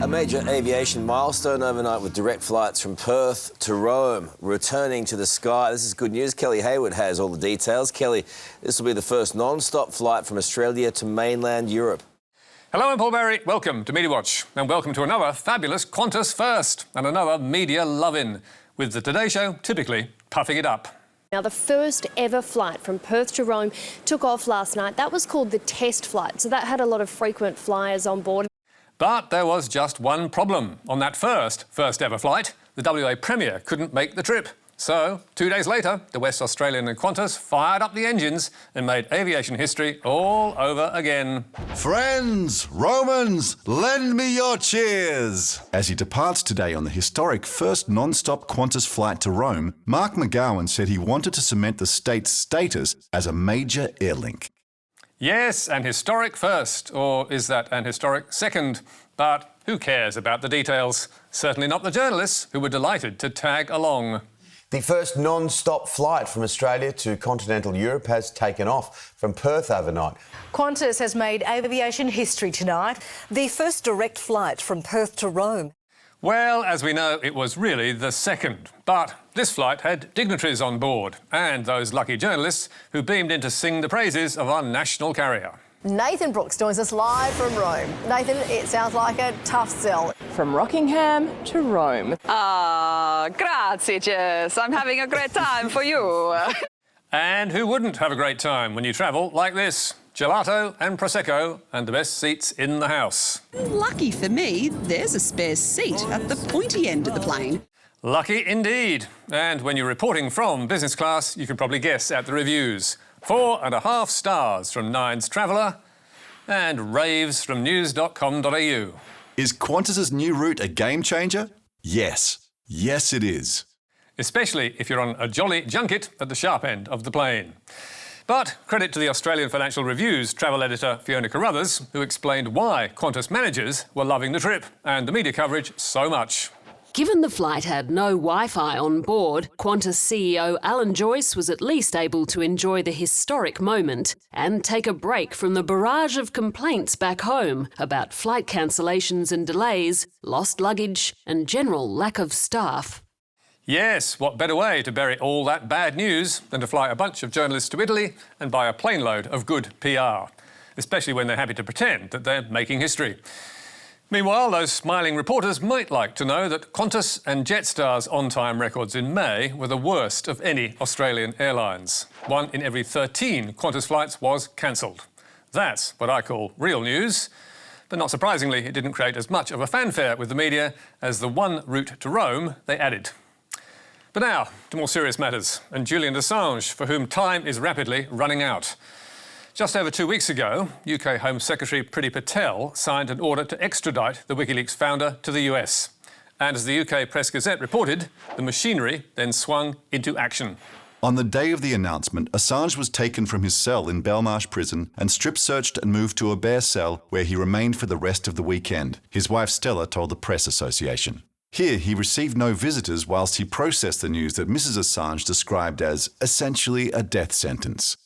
A major aviation milestone overnight with direct flights from Perth to Rome returning to the sky. This is good news. Kelly Hayward has all the details. Kelly, this will be the first non-stop flight from Australia to mainland Europe. Hello, I'm Paul Berry. Welcome to Media Watch, and welcome to another fabulous Qantas first and another media love-in, with the Today Show typically puffing it up. Now, the first ever flight from Perth to Rome took off last night. That was called the test flight, so that had a lot of frequent flyers on board. But there was just one problem. On that first ever flight, the WA Premier couldn't make the trip. So, 2 days later, the West Australian and Qantas fired up the engines and made aviation history all over again. Friends, Romans, lend me your cheers! As he departs today on the historic first non-stop Qantas flight to Rome, Mark McGowan said he wanted to cement the state's status as a major airlink. Yes, an historic first, or is that an historic second? But who cares about the details? Certainly not the journalists, who were delighted to tag along. The first non-stop flight from Australia to continental Europe has taken off from Perth overnight. Qantas has made aviation history tonight. The first direct flight from Perth to Rome. Well, as we know, it was really the second. But this flight had dignitaries on board, and those lucky journalists who beamed in to sing the praises of our national carrier. Nathan Brooks joins us live from Rome. Nathan, it sounds like a tough sell. From Rockingham to Rome. Grazie, Jess. I'm having a great time for you. And who wouldn't have a great time when you travel like this? Gelato and Prosecco and the best seats in the house. Lucky for me, there's a spare seat at the pointy end of the plane. Lucky indeed. And when you're reporting from business class, you can probably guess at the reviews. 4.5 stars from Nine's Traveller and raves from news.com.au. Is Qantas's new route a game changer? Yes. Yes, it is. Especially if you're on a jolly junket at the sharp end of the plane. But credit to the Australian Financial Review's travel editor Fiona Carruthers, who explained why Qantas managers were loving the trip and the media coverage so much. Given the flight had no Wi-Fi on board, Qantas CEO Alan Joyce was at least able to enjoy the historic moment and take a break from the barrage of complaints back home about flight cancellations and delays, lost luggage and general lack of staff. Yes, what better way to bury all that bad news than to fly a bunch of journalists to Italy and buy a plane load of good PR, especially when they're happy to pretend that they're making history. Meanwhile, those smiling reporters might like to know that Qantas and Jetstar's on-time records in May were the worst of any Australian airlines. 1 in every 13 Qantas flights was cancelled. That's what I call real news. But not surprisingly, it didn't create as much of a fanfare with the media as the one route to Rome they added. But now, to more serious matters, and Julian Assange, for whom time is rapidly running out. Just over 2 weeks ago, UK Home Secretary Priti Patel signed an order to extradite the WikiLeaks founder to the US. And as the UK Press Gazette reported, the machinery then swung into action. On the day of the announcement, Assange was taken from his cell in Belmarsh prison and strip-searched and moved to a bare cell where he remained for the rest of the weekend, his wife Stella told the Press Association. Here, he received no visitors whilst he processed the news that Mrs Assange described as essentially a death sentence.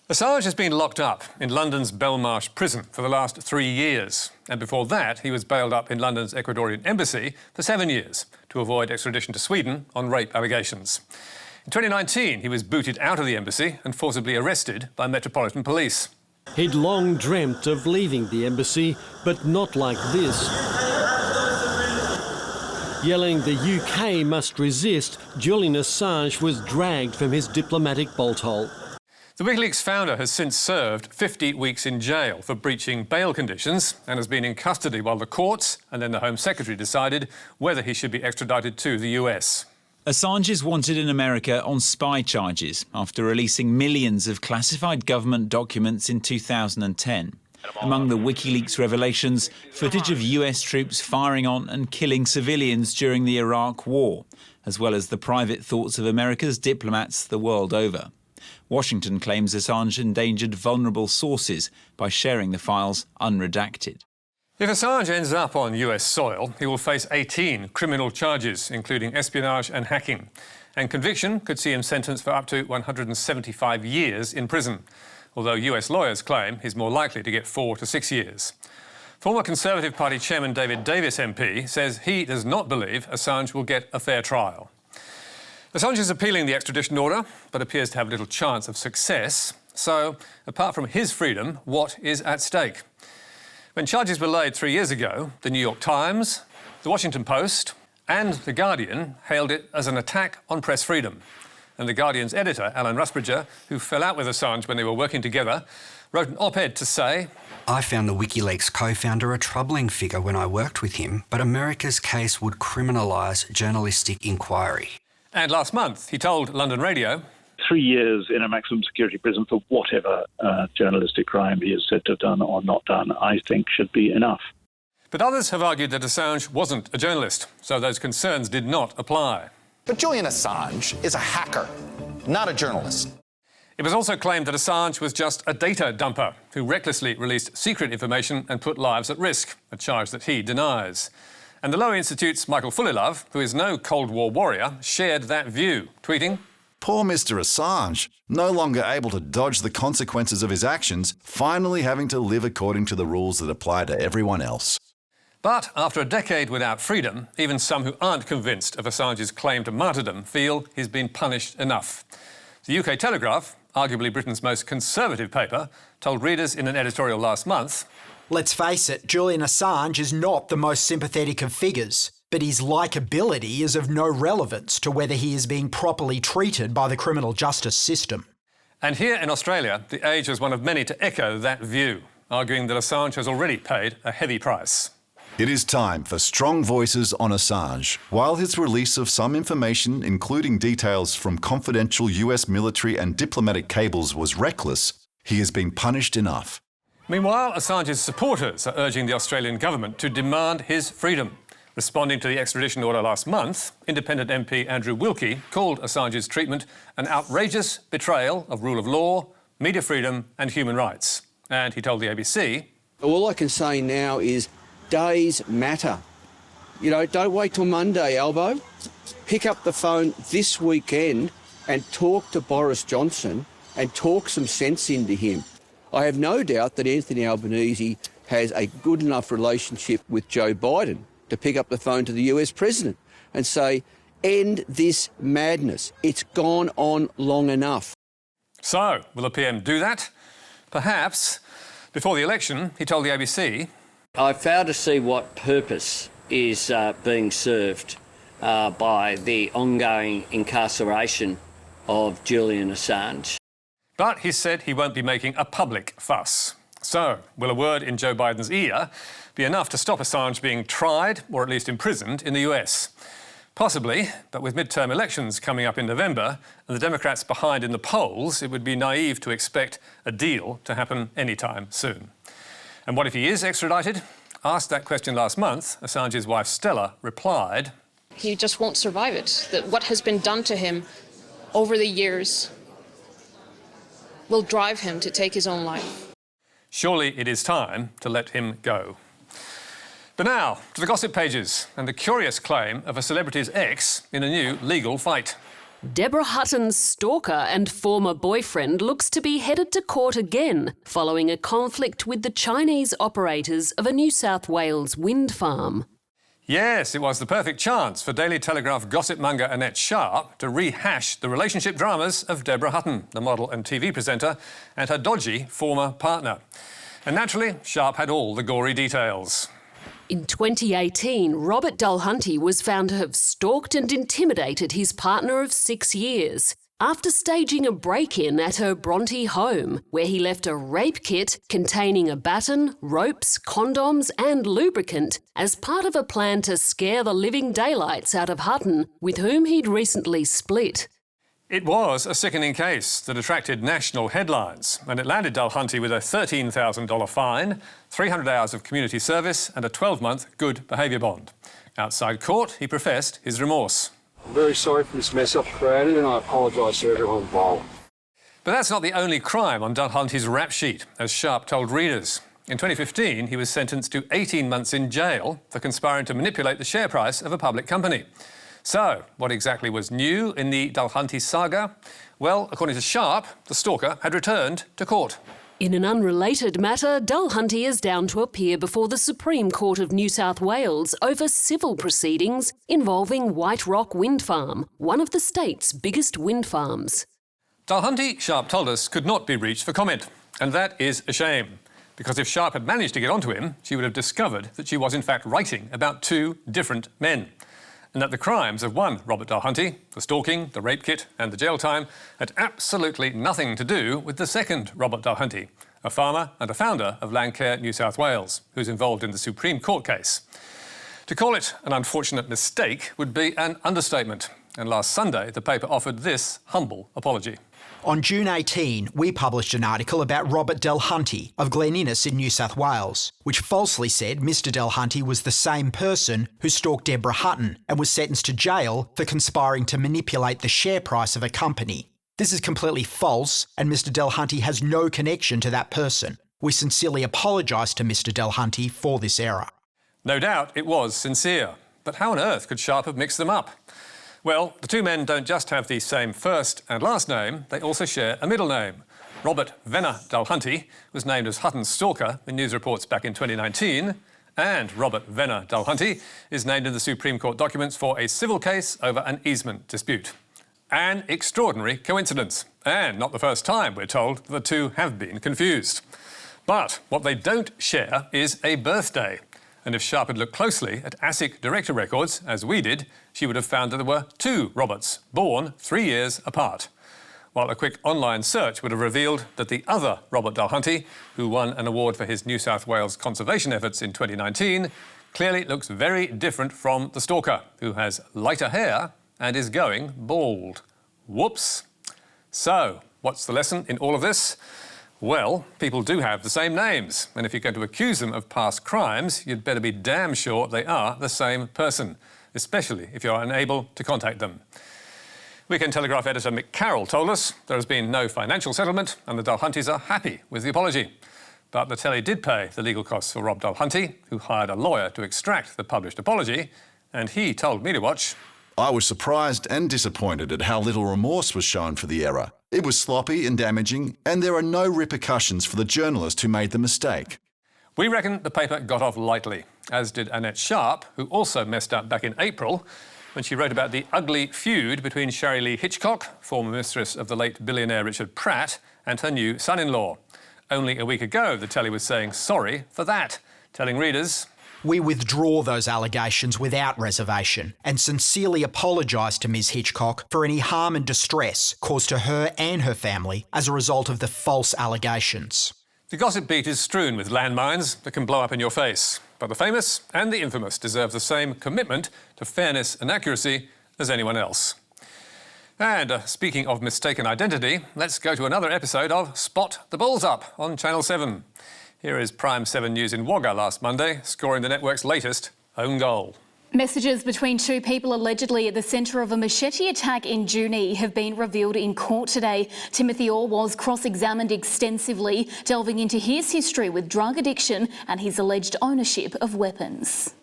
Assange has been locked up in London's Belmarsh prison for the last 3 years. And before that, he was bailed up in London's Ecuadorian embassy for 7 years to avoid extradition to Sweden on rape allegations. In 2019, he was booted out of the embassy and forcibly arrested by Metropolitan Police. He'd long dreamt of leaving the embassy, but not like this. Yelling the UK must resist, Julian Assange was dragged from his diplomatic bolt hole. The WikiLeaks founder has since served 50 weeks in jail for breaching bail conditions and has been in custody while the courts and then the Home Secretary decided whether he should be extradited to the US. Assange is wanted in America on spy charges after releasing millions of classified government documents in 2010. Among the WikiLeaks revelations, footage of US troops firing on and killing civilians during the Iraq War, as well as the private thoughts of America's diplomats the world over. Washington claims Assange endangered vulnerable sources by sharing the files unredacted. If Assange ends up on US soil, he will face 18 criminal charges, including espionage and hacking. And conviction could see him sentenced for up to 175 years in prison, although US lawyers claim he's more likely to get 4 to 6 years. Former Conservative Party Chairman David Davis MP says he does not believe Assange will get a fair trial. Assange is appealing the extradition order, but appears to have little chance of success. So, apart from his freedom, what is at stake? When charges were laid 3 years ago, the New York Times, the Washington Post and The Guardian hailed it as an attack on press freedom. And The Guardian's editor, Alan Rusbridger, who fell out with Assange when they were working together, wrote an op-ed to say, I found the WikiLeaks co-founder a troubling figure when I worked with him, but America's case would criminalise journalistic inquiry. And last month, he told London Radio, 3 years in a maximum security prison for whatever journalistic crime he is said to have done or not done, I think should be enough. But others have argued that Assange wasn't a journalist, so those concerns did not apply. But Julian Assange is a hacker, not a journalist. It was also claimed that Assange was just a data dumper who recklessly released secret information and put lives at risk, a charge that he denies. And the Lowy Institute's Michael Fullilove, who is no Cold War warrior, shared that view, tweeting, Poor Mr. Assange, no longer able to dodge the consequences of his actions, finally having to live according to the rules that apply to everyone else. But after a decade without freedom, even some who aren't convinced of Assange's claim to martyrdom feel he's been punished enough. The UK Telegraph, arguably Britain's most conservative paper, told readers in an editorial last month, let's face it, Julian Assange is not the most sympathetic of figures, but his likeability is of no relevance to whether he is being properly treated by the criminal justice system. And here in Australia, The Age was one of many to echo that view, arguing that Assange has already paid a heavy price. It is time for strong voices on Assange. While his release of some information, including details from confidential US military and diplomatic cables, was reckless, he has been punished enough. Meanwhile, Assange's supporters are urging the Australian government to demand his freedom. Responding to the extradition order last month, Independent MP Andrew Wilkie called Assange's treatment an outrageous betrayal of rule of law, media freedom and human rights. And he told the ABC, all I can say now is days matter. You know, don't wait till Monday, Albo. Pick up the phone this weekend and talk to Boris Johnson and talk some sense into him. I have no doubt that Anthony Albanese has a good enough relationship with Joe Biden to pick up the phone to the US president and say, end this madness. It's gone on long enough. So, will the PM do that? Perhaps. Before the election, he told the ABC, I fail to see what purpose is being served by the ongoing incarceration of Julian Assange. But he said he won't be making a public fuss. So, will a word in Joe Biden's ear be enough to stop Assange being tried, or at least imprisoned, in the US? Possibly, but with midterm elections coming up in November and the Democrats behind in the polls, it would be naive to expect a deal to happen anytime soon. And what if he is extradited? Asked that question last month, Assange's wife Stella replied, he just won't survive it. That what has been done to him over the years will drive him to take his own life. Surely it is time to let him go. But now, to the gossip pages and the curious claim of a celebrity's ex in a new legal fight. Deborah Hutton's stalker and former boyfriend looks to be headed to court again following a conflict with the Chinese operators of a New South Wales wind farm. Yes, it was the perfect chance for Daily Telegraph gossip monger Annette Sharp to rehash the relationship dramas of Deborah Hutton, the model and TV presenter, and her dodgy former partner. And naturally, Sharp had all the gory details. In 2018, Robert Dulhunty was found to have stalked and intimidated his partner of 6 years after staging a break-in at her Bronte home, where he left a rape kit containing a baton, ropes, condoms and lubricant as part of a plan to scare the living daylights out of Hutton, with whom he'd recently split. It was a sickening case that attracted national headlines, and it landed Dulhunty with a $13,000 fine, 300 hours of community service and a 12-month good behaviour bond. Outside court, he professed his remorse. I'm very sorry for this mess I've created and I apologise to everyone involved. But that's not the only crime on Dulhunty's rap sheet, as Sharp told readers. In 2015, he was sentenced to 18 months in jail for conspiring to manipulate the share price of a public company. So, what exactly was new in the Dulhunty saga? Well, according to Sharp, the stalker had returned to court. In an unrelated matter, Dulhunty is down to appear before the Supreme Court of New South Wales over civil proceedings involving White Rock Wind Farm, one of the state's biggest wind farms. Dulhunty, Sharp told us, could not be reached for comment. And that is a shame, because if Sharp had managed to get onto him, she would have discovered that she was in fact writing about two different men, and that the crimes of one Robert Dulhunty, the stalking, the rape kit and the jail time, had absolutely nothing to do with the second Robert Dulhunty, a farmer and a founder of Landcare, New South Wales, who's involved in the Supreme Court case. To call it an unfortunate mistake would be an understatement, and last Sunday the paper offered this humble apology. On June 18, we published an article about Robert Dulhunty of Glen Innes in New South Wales, which falsely said Mr Dulhunty was the same person who stalked Deborah Hutton and was sentenced to jail for conspiring to manipulate the share price of a company. This is completely false, and Mr Dulhunty has no connection to that person. We sincerely apologise to Mr Dulhunty for this error. No doubt it was sincere, but how on earth could Sharp have mixed them up? Well, the two men don't just have the same first and last name, they also share a middle name. Robert Venner Dulhunty was named as Hutton's stalker in news reports back in 2019, and Robert Venner Dulhunty is named in the Supreme Court documents for a civil case over an easement dispute. An extraordinary coincidence, and not the first time we're told that the two have been confused. But what they don't share is a birthday. And if Sharp had looked closely at ASIC director records, as we did, she would have found that there were two Roberts, born 3 years apart. While a quick online search would have revealed that the other Robert Dulhunty, who won an award for his New South Wales conservation efforts in 2019, clearly looks very different from the stalker, who has lighter hair and is going bald. Whoops. So, what's the lesson in all of this? Well, people do have the same names, and if you're going to accuse them of past crimes, you'd better be damn sure they are the same person, especially if you're unable to contact them. Weekend Telegraph editor Mick Carroll told us there has been no financial settlement and the Dulhuntys are happy with the apology. But the Tele did pay the legal costs for Rob Dulhunty, who hired a lawyer to extract the published apology, and he told Media Watch, I was surprised and disappointed at how little remorse was shown for the error. It was sloppy and damaging, and there are no repercussions for the journalist who made the mistake. We reckon the paper got off lightly, as did Annette Sharp, who also messed up back in April when she wrote about the ugly feud between Shari Lee Hitchcock, former mistress of the late billionaire Richard Pratt, and her new son-in-law. Only a week ago, the Tele was saying sorry for that, telling readers, we withdraw those allegations without reservation and sincerely apologise to Ms Hitchcock for any harm and distress caused to her and her family as a result of the false allegations. The gossip beat is strewn with landmines that can blow up in your face, but the famous and the infamous deserve the same commitment to fairness and accuracy as anyone else. And speaking of mistaken identity, let's go to another episode of Spot the Balls Up on Channel 7. Here is Prime 7 News in Wagga last Monday, scoring the network's latest own goal. Messages between two people allegedly at the centre of a machete attack in Junee have been revealed in court today. Timothy Orr was cross-examined extensively, delving into his history with drug addiction and his alleged ownership of weapons.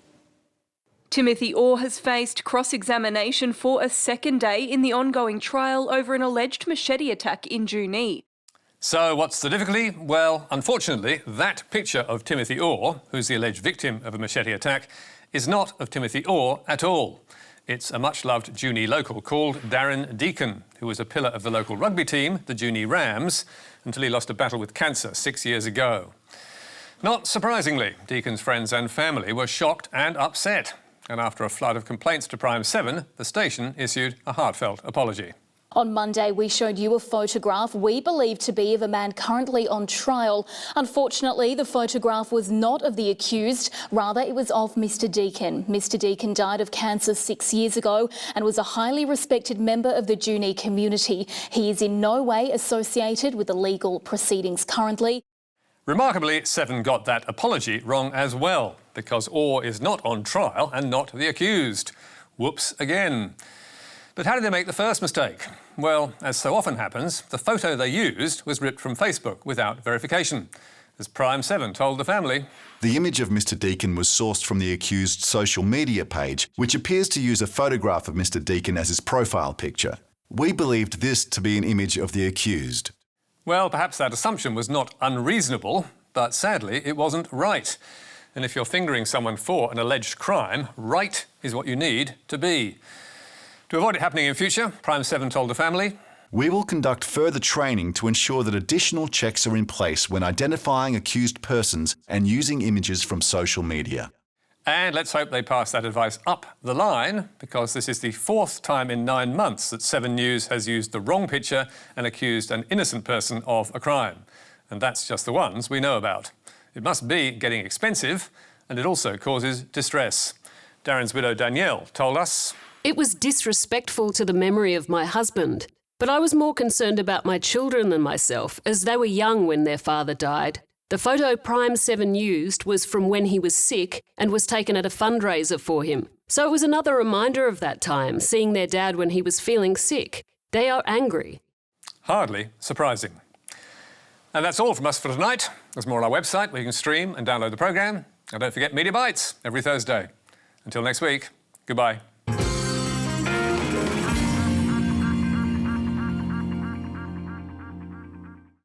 Timothy Orr has faced cross-examination for a second day in the ongoing trial over an alleged machete attack in Junee. So what's the difficulty? Well, unfortunately, that picture of Timothy Orr, who's the alleged victim of a machete attack, is not of Timothy Orr at all. It's a much-loved Junee local called Darren Deacon, who was a pillar of the local rugby team, the Junee Rams, until he lost a battle with cancer 6 years ago. Not surprisingly, Deacon's friends and family were shocked and upset, and after a flood of complaints to Prime 7, the station issued a heartfelt apology. On Monday, we showed you a photograph we believe to be of a man currently on trial. Unfortunately, the photograph was not of the accused, rather it was of Mr Deacon. Mr Deacon died of cancer 6 years ago and was a highly respected member of the Junee community. He is in no way associated with the legal proceedings currently. Remarkably, 7 got that apology wrong as well, because Orr is not on trial and not the accused. Whoops again. But how did they make the first mistake? Well, as so often happens, the photo they used was ripped from Facebook without verification, as Prime 7 told the family. The image of Mr Deacon was sourced from the accused's social media page, which appears to use a photograph of Mr Deacon as his profile picture. We believed this to be an image of the accused. Well, perhaps that assumption was not unreasonable, but sadly it wasn't right. And if you're fingering someone for an alleged crime, right is what you need to be. To avoid it happening in future, Prime 7 told the family, "We will conduct further training to ensure that additional checks are in place when identifying accused persons and using images from social media." And let's hope they pass that advice up the line, because this is the 4th time in 9 months that 7 News has used the wrong picture and accused an innocent person of a crime. And that's just the ones we know about. It must be getting expensive, and it also causes distress. Darren's widow Danielle told us, "It was disrespectful to the memory of my husband, but I was more concerned about my children than myself, as they were young when their father died. The photo Prime 7 used was from when he was sick and was taken at a fundraiser for him. So it was another reminder of that time, seeing their dad when he was feeling sick. They are angry." Hardly surprising. And that's all from us for tonight. There's more on our website where you can stream and download the programme. And don't forget Media Bites every Thursday. Until next week, goodbye.